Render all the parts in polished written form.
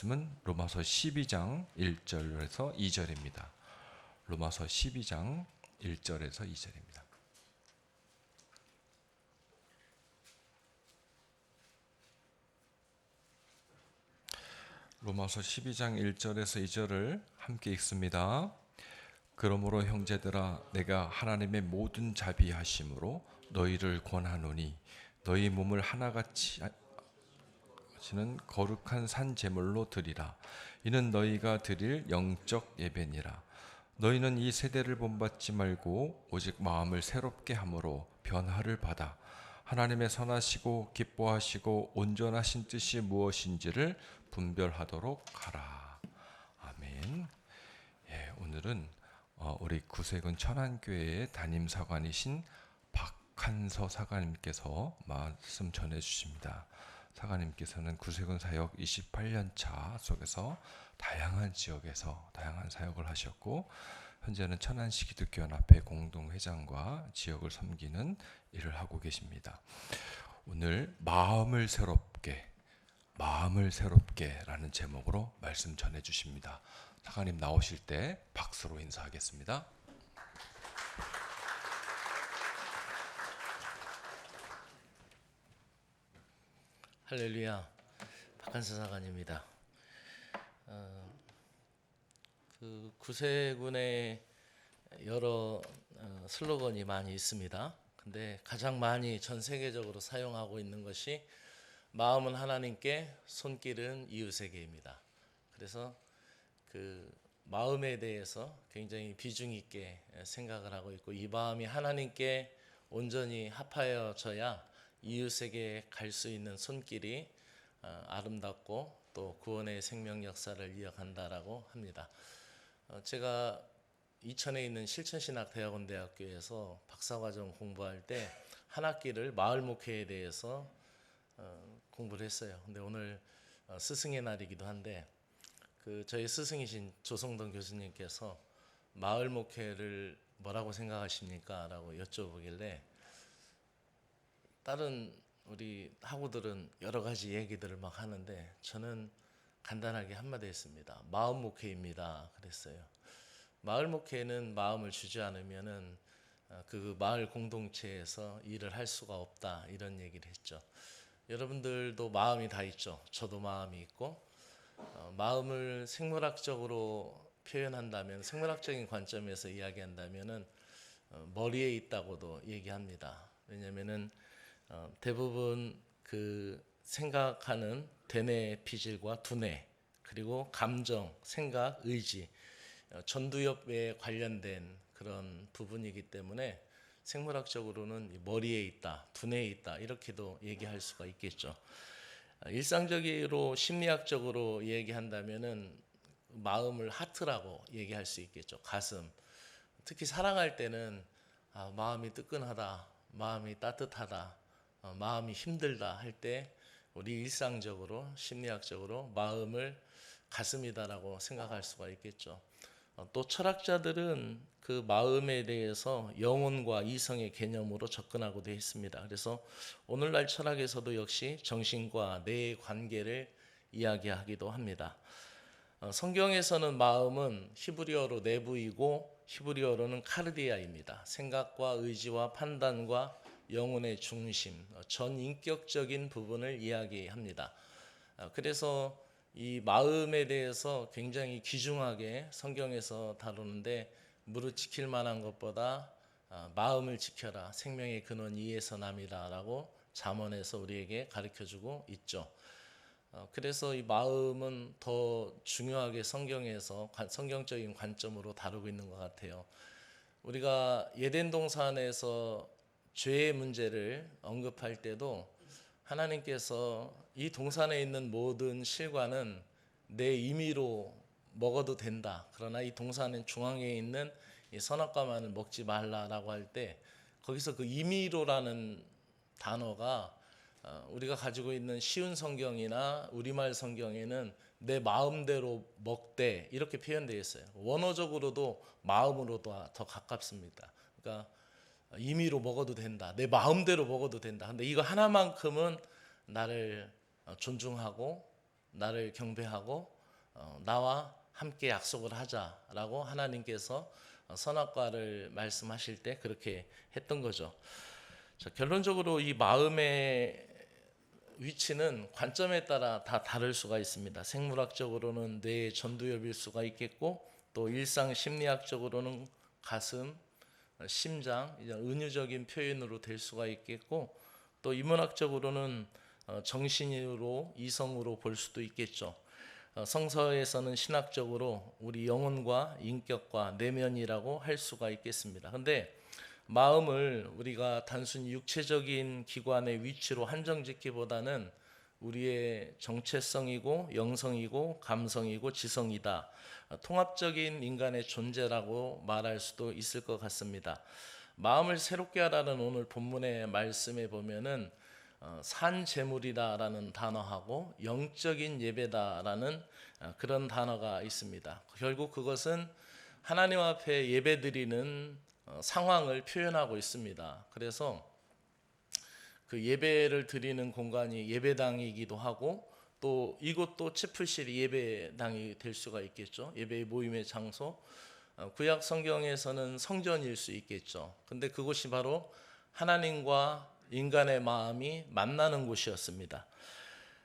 말씀은 로마서 12장 1절에서 2절입니다. 로마서 12장 1절에서 2절입니다. 로마서 12장 1절에서 2절을 함께 읽습니다. 그러므로 형제들아 내가 하나님의 모든 자비하심으로 너희를 권하노니 너희 몸을 하나같이 하시는 거룩한 산 제물로 드리라. 이는 너희가 드릴 영적 예배니라. 너희는 이 세대를 본받지 말고 오직 마음을 새롭게 함으로 변화를 받아 하나님의 선하시고 기뻐하시고 온전하신 뜻이 무엇인지를 분별하도록 하라. 아멘. 오늘은 우리 구세군 천안교회의 담임사관이신 박한서 사관님께서 말씀 전해주십니다. 사관님께서는 구세군 사역 28년차 속에서 다양한 지역에서 다양한 사역을 하셨고 현재는 천안시 기독교연합회 공동회장과 지역을 섬기는 일을 하고 계십니다. 오늘 마음을 새롭게 라는 제목으로 말씀 전해주십니다. 사관님 나오실 때 박수로 인사하겠습니다. 할렐루야, 박한서 사관입니다. 구세군에 여러 슬로건이 많이 있습니다. 근데 가장 많이 전 세계적으로 사용하고 있는 것이 마음은 하나님께, 손길은 이웃에게입니다. 그래서 그 마음에 대해서 굉장히 비중 있게 생각을 하고 있고, 이 마음이 하나님께 온전히 합하여져야 이웃에게 갈 수 있는 손길이 아름답고 또 구원의 생명 역사를 이어간다라고 합니다. 제가 이천에 있는 실천신학대학원대학교에서 박사과정 공부할 때 한 학기를 마을 목회에 대해서 공부를 했어요. 근데 오늘 스승의 날이기도 한데 저희 스승이신 조성동 교수님께서 마을 목회를 뭐라고 생각하십니까? 라고 여쭤보길래 다른 우리 학우들은 여러 가지 얘기들을 막 하는데 저는 간단하게 한마디 했습니다. 마음 목회입니다. 그랬어요. 마을 목회는 마음을 주지 않으면은 그 마을 공동체에서 일을 할 수가 없다, 이런 얘기를 했죠. 여러분들도 마음이 다 있죠. 저도 마음이 있고, 마음을 생물학적으로 표현한다면, 생물학적인 관점에서 이야기한다면은 머리에 있다고도 얘기합니다. 왜냐면은 대부분 그 생각하는 대뇌 피질과 두뇌, 그리고 감정, 생각, 의지, 전두엽에 관련된 그런 부분이기 때문에 생물학적으로는 머리에 있다, 두뇌에 있다, 이렇게도 얘기할 수가 있겠죠. 일상적으로 심리학적으로 얘기한다면은 마음을 하트라고 얘기할 수 있겠죠. 가슴. 특히 사랑할 때는 마음이 뜨끈하다, 마음이 따뜻하다, 마음이 힘들다 할 때 우리 일상적으로 심리학적으로 마음을 가슴이다라고 생각할 수가 있겠죠. 또 철학자들은 그 마음에 대해서 영혼과 이성의 개념으로 접근하고 되어 있습니다. 그래서 오늘날 철학에서도 역시 정신과 뇌의 관계를 이야기하기도 합니다. 성경에서는 마음은 히브리어로 내부이고 히브리어로는 카르디아입니다. 생각과 의지와 판단과 영혼의 중심, 전인격적인 부분을 이야기합니다. 그래서 이 마음에 대해서 굉장히 귀중하게 성경에서 다루는데, 무릇 지킬 만한 것보다 마음을 지켜라, 생명의 근원 이에서 남이라라고 잠언에서 우리에게 가르쳐주고 있죠. 그래서 이 마음은 더 중요하게 성경에서 성경적인 관점으로 다루고 있는 것 같아요. 우리가 예덴 동산에서 죄의 문제를 언급할 때도 하나님께서 이 동산에 있는 모든 실과는 내 임의로 먹어도 된다, 그러나 이 동산의 중앙에 있는 이 선악과만을 먹지 말라라고 할 때 거기서 그 임의로라는 단어가 우리가 가지고 있는 쉬운 성경이나 우리말 성경에는 내 마음대로 먹되 이렇게 표현되어 있어요. 원어적으로도 마음으로도 더 가깝습니다. 그러니까 임의로 먹어도 된다, 내 마음대로 먹어도 된다. 근데 이거 하나만큼은 나를 존중하고 나를 경배하고 나와 함께 약속을 하자라고 하나님께서 선악과를 말씀하실 때 그렇게 했던 거죠. 자, 결론적으로 이 마음의 위치는 관점에 따라 다 다를 수가 있습니다. 생물학적으로는 뇌의 전두엽일 수가 있겠고, 또 일상 심리학적으로는 가슴, 심장, 이런 은유적인 표현으로 될 수가 있겠고, 또 인문학적으로는 정신으로, 이성으로 볼 수도 있겠죠. 성서에서는 신학적으로 우리 영혼과 인격과 내면이라고 할 수가 있겠습니다. 근데 마음을 우리가 단순히 육체적인 기관의 위치로 한정짓기보다는 우리의 정체성이고 영성이고 감성이고 지성이다. 통합적인 인간의 존재라고 말할 수도 있을 것 같습니다. 마음을 새롭게 하라는 오늘 본문의 말씀에 보면은 산재물이다라는 단어하고 영적인 예배다라는 그런 단어가 있습니다. 결국 그것은 하나님 앞에 예배드리는 상황을 표현하고 있습니다. 그래서 그 예배를 드리는 공간이 예배당이기도 하고, 또 이곳도 채플실이 예배당이 될 수가 있겠죠. 예배의 모임의 장소. 구약 성경에서는 성전일 수 있겠죠. 근데 그곳이 바로 하나님과 인간의 마음이 만나는 곳이었습니다.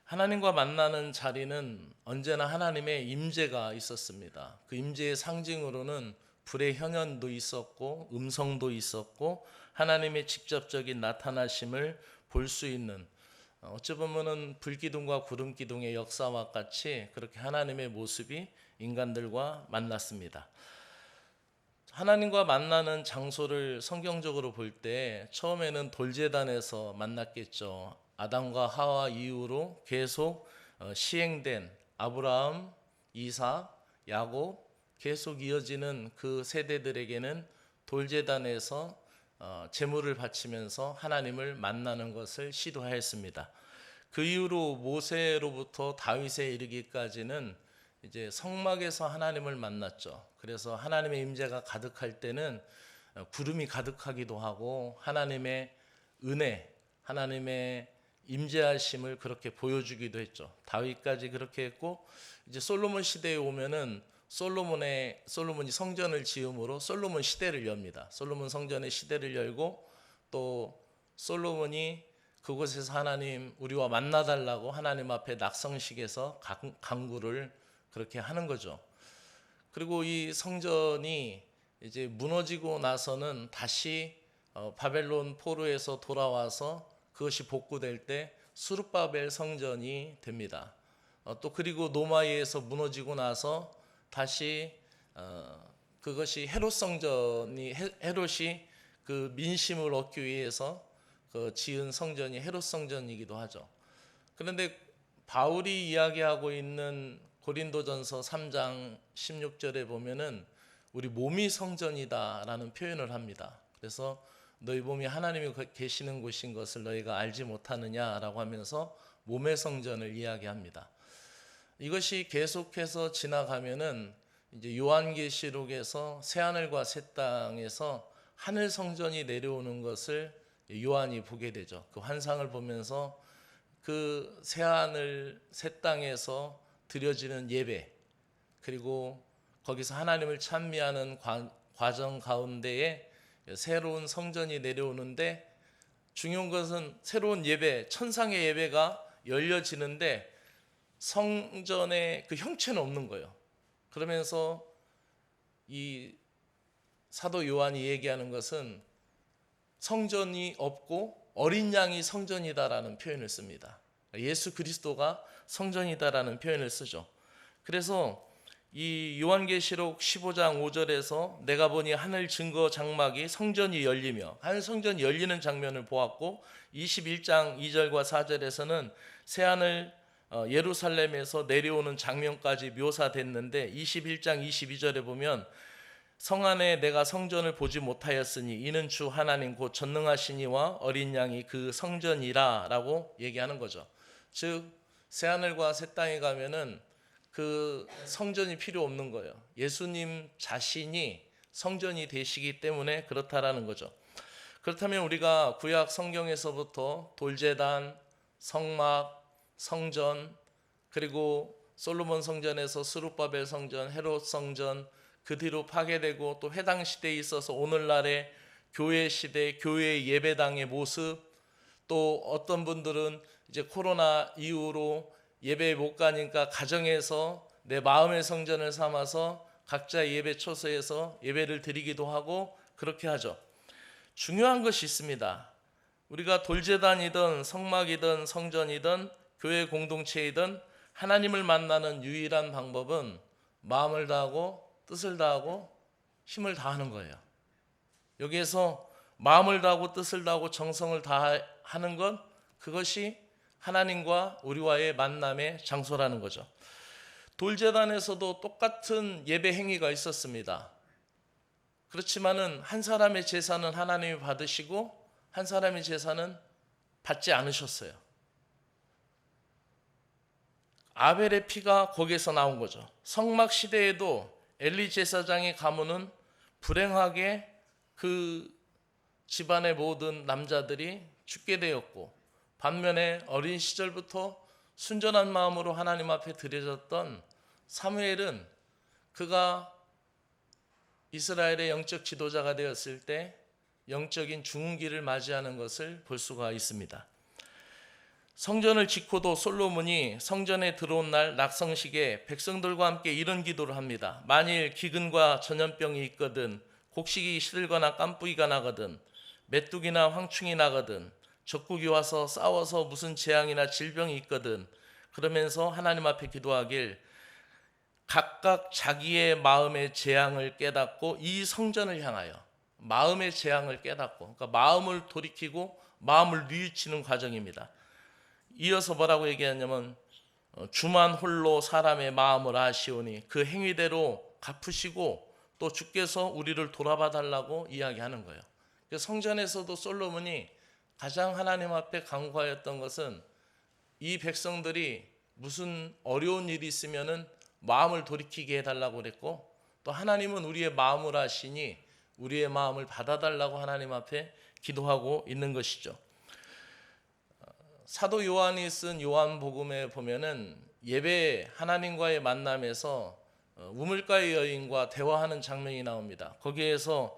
하나님과 만나는 자리는 언제나 하나님의 임재가 있었습니다. 그 임재의 상징으로는 불의 현현도 있었고 음성도 있었고 하나님의 직접적인 나타나심을 볼 수 있는, 어찌 보면은 불기둥과 구름기둥의 역사와 같이 그렇게 하나님의 모습이 인간들과 만났습니다. 하나님과 만나는 장소를 성경적으로 볼 때 처음에는 돌제단에서 만났겠죠. 아담과 하와 이후로 계속 시행된 아브라함, 이삭, 야곱 계속 이어지는 그 세대들에게는 돌제단에서 제물을 바치면서 하나님을 만나는 것을 시도하였습니다. 그 이후로 모세로부터 다윗에 이르기까지는 이제 성막에서 하나님을 만났죠. 그래서 하나님의 임재가 가득할 때는 구름이 가득하기도 하고 하나님의 은혜, 하나님의 임재하심을 그렇게 보여주기도 했죠. 다윗까지 그렇게 했고, 이제 솔로몬 시대에 오면은 솔로몬이 성전을 지음으로 솔로몬 시대를 엽니다. 솔로몬 성전의 시대를 열고, 또 솔로몬이 그곳에서 하나님 우리와 만나달라고 하나님 앞에 낙성식에서 간구를 그렇게 하는 거죠. 그리고 이 성전이 이제 무너지고 나서는 다시 바벨론 포로에서 돌아와서 그것이 복구될 때 수룹바벨 성전이 됩니다. 또 그리고 노마이에서 무너지고 나서 다시 그것이 헤롯 성전이, 헤롯이 그 민심을 얻기 위해서 그 지은 성전이 헤롯 성전이기도 하죠. 그런데 바울이 이야기하고 있는 고린도전서 3장 16절에 보면은 우리 몸이 성전이다라는 표현을 합니다. 그래서 너희 몸이 하나님이 계시는 곳인 것을 너희가 알지 못하느냐라고 하면서 몸의 성전을 이야기합니다. 이것이 계속해서 지나가면은 이제 요한계시록에서 새 하늘과 새 땅에서 하늘 성전이 내려오는 것을 요한이 보게 되죠. 그 환상을 보면서 그 새 하늘 새 땅에서 드려지는 예배, 그리고 거기서 하나님을 찬미하는 과정 가운데에 새로운 성전이 내려오는데, 중요한 것은 새로운 예배, 천상의 예배가 열려지는데 성전의 그 형체는 없는 거예요. 그러면서 이 사도 요한이 얘기하는 것은 성전이 없고 어린 양이 성전이다라는 표현을 씁니다. 예수 그리스도가 성전이다라는 표현을 쓰죠. 그래서 이 요한계시록 15장 5절에서 내가 보니 하늘 증거 장막이 성전이 열리며, 한 성전이 열리는 장면을 보았고, 21장 2절과 4절에서는 새하늘 예루살렘에서 내려오는 장면까지 묘사됐는데, 21장 22절에 보면 성 안에 내가 성전을 보지 못하였으니 이는 주 하나님 곧 전능하신 이와 어린 양이 그 성전이라 라고 얘기하는 거죠. 즉 새하늘과 새 땅에 가면은 그 성전이 필요 없는 거예요. 예수님 자신이 성전이 되시기 때문에 그렇다라는 거죠. 그렇다면 우리가 구약 성경에서부터 돌제단, 성막, 성전, 그리고 솔로몬 성전에서 스룹바벨 성전, 헤롯 성전, 그 뒤로 파괴되고 또 해당 시대에 있어서 오늘날의 교회 시대, 교회 예배당의 모습, 또 어떤 분들은 이제 코로나 이후로 예배에 못 가니까 가정에서 내 마음의 성전을 삼아서 각자 예배 초소에서 예배를 드리기도 하고 그렇게 하죠. 중요한 것이 있습니다. 우리가 돌제단이든 성막이든 성전이든 교회 공동체이든 하나님을 만나는 유일한 방법은 마음을 다하고 뜻을 다하고 힘을 다하는 거예요. 여기에서 마음을 다하고 뜻을 다하고 정성을 다하는 것, 그것이 하나님과 우리와의 만남의 장소라는 거죠. 돌제단에서도 똑같은 예배 행위가 있었습니다. 그렇지만은 한 사람의 제사는 하나님이 받으시고 한 사람의 제사는 받지 않으셨어요. 아벨의 피가 거기에서 나온 거죠. 성막 시대에도 엘리 제사장의 가문은 불행하게 그 집안의 모든 남자들이 죽게 되었고, 반면에 어린 시절부터 순전한 마음으로 하나님 앞에 드려졌던 사무엘은 그가 이스라엘의 영적 지도자가 되었을 때 영적인 중흥기를 맞이하는 것을 볼 수가 있습니다. 성전을 짓고도 솔로몬이 성전에 들어온 날 낙성식에 백성들과 함께 이런 기도를 합니다. 만일 기근과 전염병이 있거든, 곡식이 시들거나 깐뿌기가 나거든, 메뚜기나 황충이 나거든, 적국이 와서 싸워서 무슨 재앙이나 질병이 있거든, 그러면서 하나님 앞에 기도하길, 각각 자기의 마음의 재앙을 깨닫고 이 성전을 향하여 마음의 재앙을 깨닫고, 그러니까 마음을 돌이키고 마음을 뉘우치는 과정입니다. 이어서 뭐라고 얘기하냐면 주만 홀로 사람의 마음을 아시오니 그 행위대로 갚으시고 또 주께서 우리를 돌아봐 달라고 이야기하는 거예요. 성전에서도 솔로몬이 가장 하나님 앞에 간구하였던 것은 이 백성들이 무슨 어려운 일이 있으면은 마음을 돌이키게 해달라고 그랬고, 또 하나님은 우리의 마음을 아시니 우리의 마음을 받아달라고 하나님 앞에 기도하고 있는 것이죠. 사도 요한이 쓴 요한복음에 보면은 예배 하나님과의 만남에서 우물가의 여인과 대화하는 장면이 나옵니다. 거기에서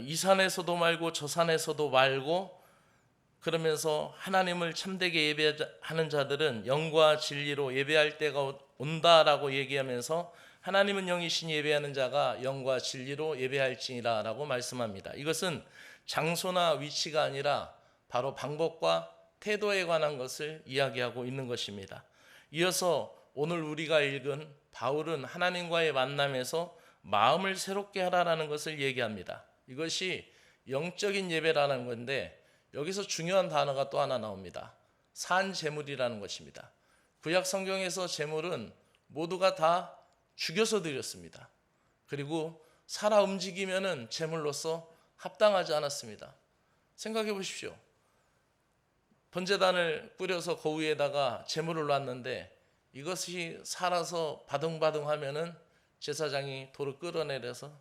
이 산에서도 말고 저 산에서도 말고, 그러면서 하나님을 참되게 예배하는 자들은 영과 진리로 예배할 때가 온다라고 얘기하면서 하나님은 영이신 예배하는 자가 영과 진리로 예배할지니라 라고 말씀합니다. 이것은 장소나 위치가 아니라 바로 방법과 태도에 관한 것을 이야기하고 있는 것입니다. 이어서 오늘 우리가 읽은 바울은 하나님과의 만남에서 마음을 새롭게 하라는 것을 얘기합니다. 이것이 영적인 예배라는 건데 여기서 중요한 단어가 또 하나 나옵니다. 산 제물이라는 것입니다. 구약 성경에서 제물은 모두가 다 죽여서 드렸습니다. 그리고 살아 움직이면은 제물로서 합당하지 않았습니다. 생각해 보십시오. 번제단을 뿌려서 그 위에다가 제물을 놨는데 이것이 살아서 바둥바둥 하면은 제사장이 돌을 끌어내려서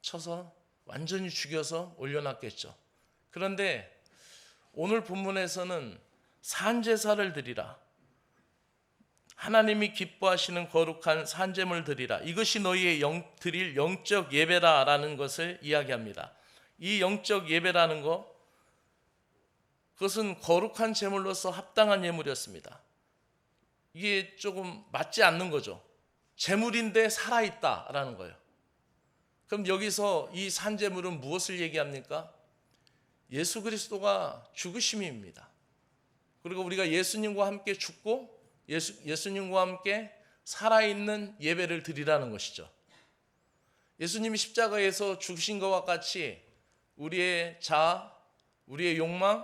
쳐서 완전히 죽여서 올려놨겠죠. 그런데 오늘 본문에서는 산제사를 드리라, 하나님이 기뻐하시는 거룩한 산제물 드리라, 이것이 너희의 드릴 영적 예배라라는 것을 이야기합니다. 이 영적 예배라는 것, 그것은 거룩한 제물로서 합당한 예물이었습니다. 이게 조금 맞지 않는 거죠. 제물인데 살아있다라는 거예요. 그럼 여기서 이 산제물은 무엇을 얘기합니까? 예수 그리스도가 죽으심입니다. 그리고 우리가 예수님과 함께 죽고 예수님과 함께 살아있는 예배를 드리라는 것이죠. 예수님이 십자가에서 죽으신 것과 같이 우리의 자아, 우리의 욕망,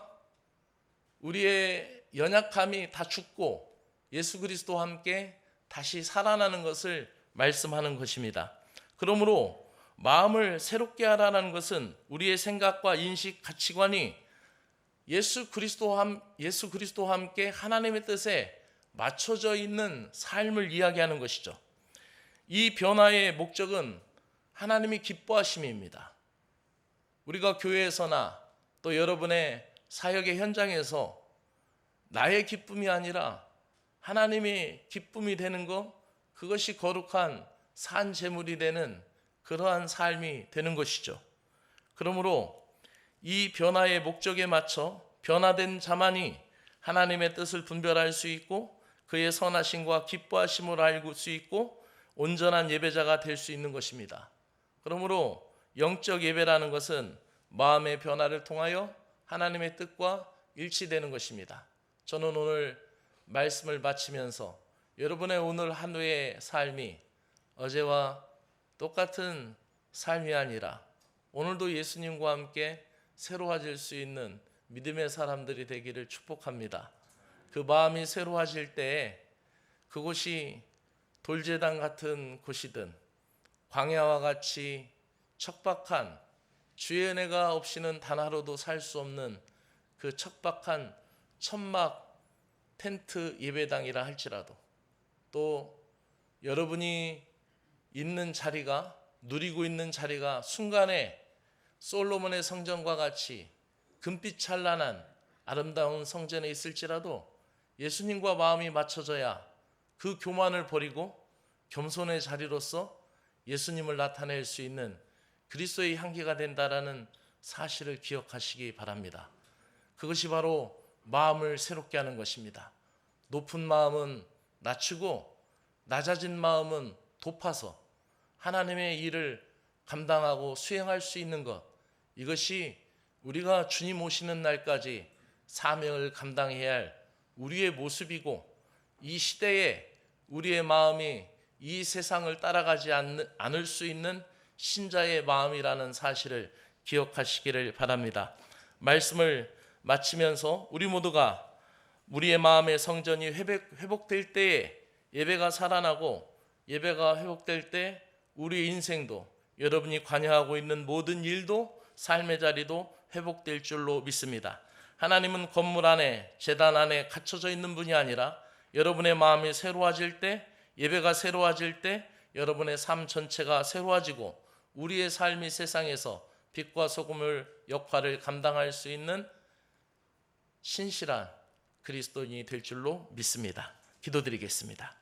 우리의 연약함이 다 죽고 예수 그리스도와 함께 다시 살아나는 것을 말씀하는 것입니다. 그러므로 마음을 새롭게 하라는 것은 우리의 생각과 인식, 가치관이 예수 그리스도와 함께 하나님의 뜻에 맞춰져 있는 삶을 이야기하는 것이죠. 이 변화의 목적은 하나님이 기뻐하심입니다. 우리가 교회에서나 또 여러분의 사역의 현장에서 나의 기쁨이 아니라 하나님의 기쁨이 되는 것, 그것이 거룩한 산 제물이 되는 그러한 삶이 되는 것이죠. 그러므로 이 변화의 목적에 맞춰 변화된 자만이 하나님의 뜻을 분별할 수 있고 그의 선하심과 기뻐하심을 알 수 있고 온전한 예배자가 될 수 있는 것입니다. 그러므로 영적 예배라는 것은 마음의 변화를 통하여 하나님의 뜻과 일치되는 것입니다. 저는 오늘 말씀을 마치면서 여러분의 오늘 하루의 삶이 어제와 똑같은 삶이 아니라 오늘도 예수님과 함께 새로워질 수 있는 믿음의 사람들이 되기를 축복합니다. 그 마음이 새로워질 때에 그곳이 돌제단 같은 곳이든 광야와 같이 척박한 주의 은혜가 없이는 단 하루도 살 수 없는 그 척박한 천막 텐트 예배당이라 할지라도 또 여러분이 있는 자리가 누리고 있는 자리가 순간에 솔로몬의 성전과 같이 금빛 찬란한 아름다운 성전에 있을지라도 예수님과 마음이 맞춰져야 그 교만을 버리고 겸손의 자리로서 예수님을 나타낼 수 있는 그리스도의 향기가 된다라는 사실을 기억하시기 바랍니다. 그것이 바로 마음을 새롭게 하는 것입니다. 높은 마음은 낮추고 낮아진 마음은 높아서 하나님의 일을 감당하고 수행할 수 있는 것, 이것이 우리가 주님 오시는 날까지 사명을 감당해야 할 우리의 모습이고 이 시대에 우리의 마음이 이 세상을 따라가지 않을 수 있는 신자의 마음이라는 사실을 기억하시기를 바랍니다. 말씀을 마치면서 우리 모두가 우리의 마음의 성전이 회복될 때에 예배가 살아나고 예배가 회복될 때 우리의 인생도 여러분이 관여하고 있는 모든 일도 삶의 자리도 회복될 줄로 믿습니다. 하나님은 건물 안에 제단 안에 갇혀져 있는 분이 아니라 여러분의 마음이 새로워질 때 예배가 새로워질 때 여러분의 삶 전체가 새로워지고 우리의 삶이 세상에서 빛과 소금의 역할을 감당할 수 있는 신실한 그리스도인이 될 줄로 믿습니다. 기도드리겠습니다.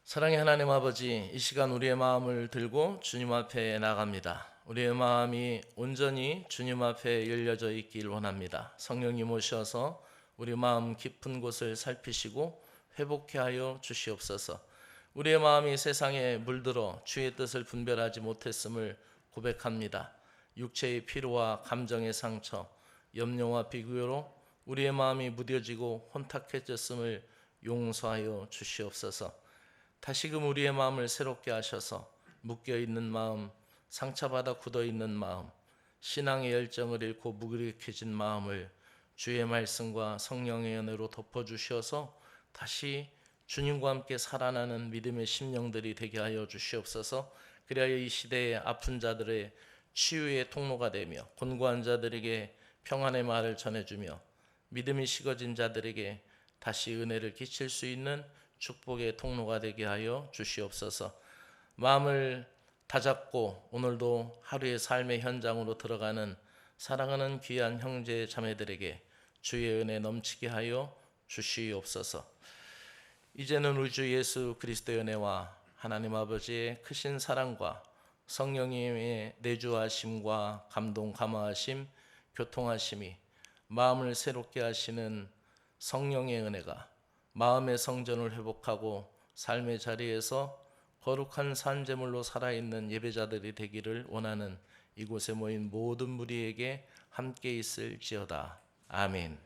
사랑의 하나님 아버지, 이 시간 우리의 마음을 들고 주님 앞에 나갑니다. 우리의 마음이 온전히 주님 앞에 열려져 있길 원합니다. 성령님 오셔서 우리 마음 깊은 곳을 살피시고 회복케 하여 주시옵소서. 우리의 마음이 세상에 물들어 주의 뜻을 분별하지 못했음을 고백합니다. 육체의 피로와 감정의 상처, 염려와 비교로 우리의 마음이 무뎌지고 혼탁해졌음을 용서하여 주시옵소서. 다시금 우리의 마음을 새롭게 하셔서 묶여있는 마음, 상처받아 굳어있는 마음, 신앙의 열정을 잃고 무기력해진 마음을 주의 말씀과 성령의 은혜로 덮어주셔서 다시 주님과 함께 살아나는 믿음의 심령들이 되게 하여 주시옵소서. 그리하여 이 시대의 아픈 자들의 치유의 통로가 되며 곤고한 자들에게 평안의 말을 전해주며 믿음이 식어진 자들에게 다시 은혜를 끼칠 수 있는 축복의 통로가 되게 하여 주시옵소서. 마음을 다잡고 오늘도 하루의 삶의 현장으로 들어가는 사랑하는 귀한 형제 자매들에게 주의 은혜 넘치게 하여 주시옵소서. 이제는 우리 주 예수 그리스도의 은혜와 하나님 아버지의 크신 사랑과 성령님의 내주하심과 감동 감화하심 교통하심이 마음을 새롭게 하시는 성령의 은혜가 마음의 성전을 회복하고 삶의 자리에서 거룩한 산제물로 살아있는 예배자들이 되기를 원하는 이곳에 모인 모든 무리에게 함께 있을지어다. 아멘.